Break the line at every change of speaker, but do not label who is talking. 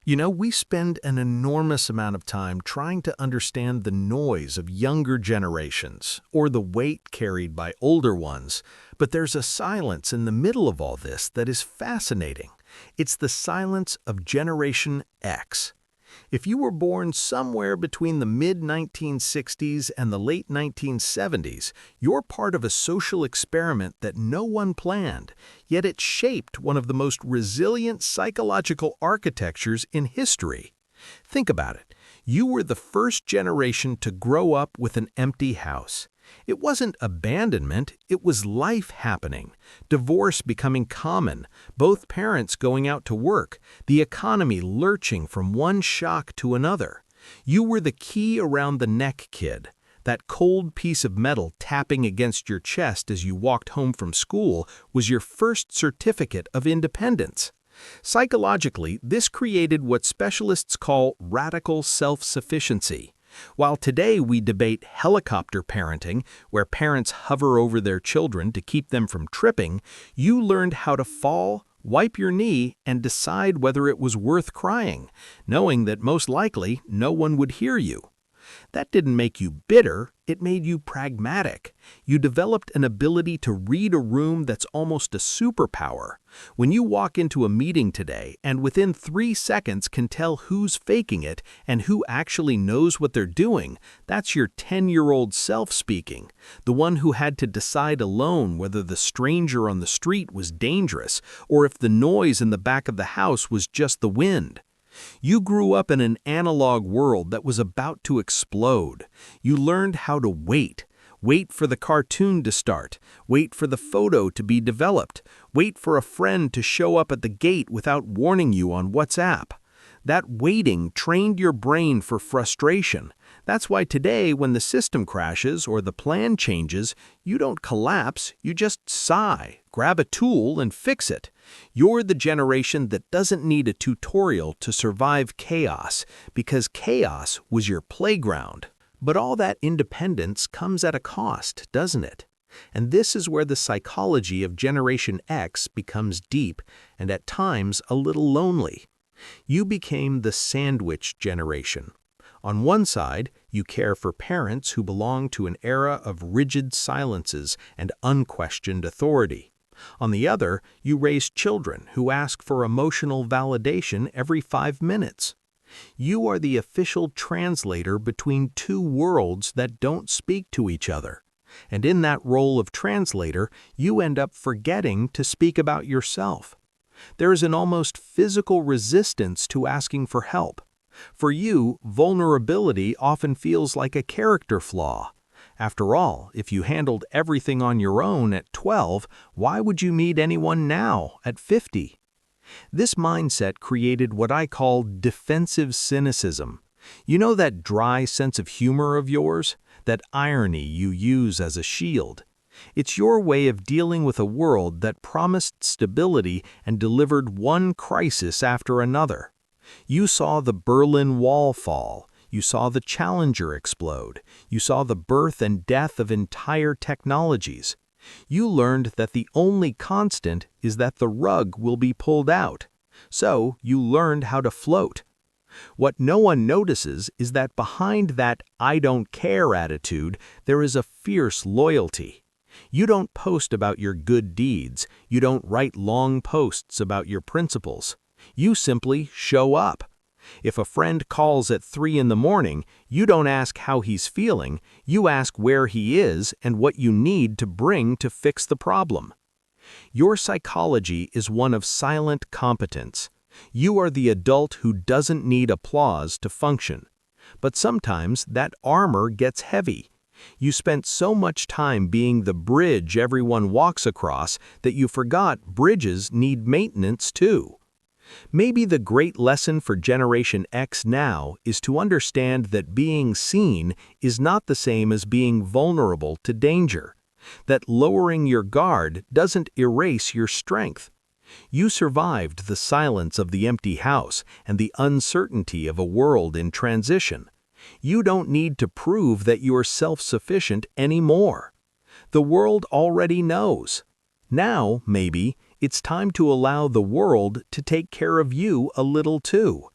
We spend an enormous amount of time trying to understand the noise of younger generations or the weight carried by older ones, but there's a silence in the middle of all this that is fascinating. It's the silence of Generation X. If you were born somewhere between the mid-1960s and the late 1970s, you're part of a social experiment that no one planned, yet it shaped one of the most resilient psychological architectures in history. Think about it. You were the first generation to grow up with an empty house. It wasn't abandonment, it was life happening. Divorce becoming common, both parents going out to work, the economy lurching from one shock to another. You were the key around the neck kid, that cold piece of metal tapping against your chest as you walked home from school was your first certificate of independence. Psychologically, this created what specialists call radical self-sufficiency. While today we debate helicopter parenting, where parents hover over their children to keep them from tripping, you learned how to fall, wipe your knee, and decide whether it was worth crying, knowing that most likely no one would hear you. That didn't make you bitter, it made you pragmatic. You developed an ability to read a room that's almost a superpower. When you walk into a meeting today and within 3 seconds can tell who's faking it and who actually knows what they're doing, that's your 10-year-old self speaking, the one who had to decide alone whether the stranger on the street was dangerous or if the noise in the back of the house was just the wind. You grew up in an analog world that was about to explode. You learned how to wait. Wait for the cartoon to start. Wait for the photo to be developed. Wait for a friend to show up at the gate without warning you on WhatsApp. That waiting trained your brain for frustration. That's why today, when the system crashes or the plan changes, you don't collapse, you just sigh, grab a tool, and fix it. You're the generation that doesn't need a tutorial to survive chaos, because chaos was your playground. But all that independence comes at a cost, doesn't it? And this is where the psychology of Generation X becomes deep and at times a little lonely. You became the sandwich generation. On one side, you care for parents who belong to an era of rigid silences and unquestioned authority. On the other, you raise children who ask for emotional validation every 5 minutes. You are the official translator between two worlds that don't speak to each other. And in that role of translator, you end up forgetting to speak about yourself. There is an almost physical resistance to asking for help. For you, vulnerability often feels like a character flaw. After all, if you handled everything on your own at 12, why would you need anyone now at 50? This mindset created what I call defensive cynicism. You know that dry sense of humor of yours? That irony you use as a shield? It's your way of dealing with a world that promised stability and delivered one crisis after another. You saw the Berlin Wall fall. You saw the Challenger explode. You saw the birth and death of entire technologies. You learned that the only constant is that the rug will be pulled out. So you learned how to float. What no one notices is that behind that "I don't care" attitude, there is a fierce loyalty. You don't post about your good deeds. You don't write long posts about your principles. You simply show up. If a friend calls at 3 in the morning, you don't ask how he's feeling, you ask where he is and what you need to bring to fix the problem. Your psychology is one of silent competence. You are the adult who doesn't need applause to function. But sometimes that armor gets heavy. You spent so much time being the bridge everyone walks across that you forgot bridges need maintenance too. Maybe the great lesson for Generation X now is to understand that being seen is not the same as being vulnerable to danger, that lowering your guard doesn't erase your strength. You survived the silence of the empty house and the uncertainty of a world in transition. You don't need to prove that you're self-sufficient anymore. The world already knows. Now, maybe, it's time to allow the world to take care of you a little too.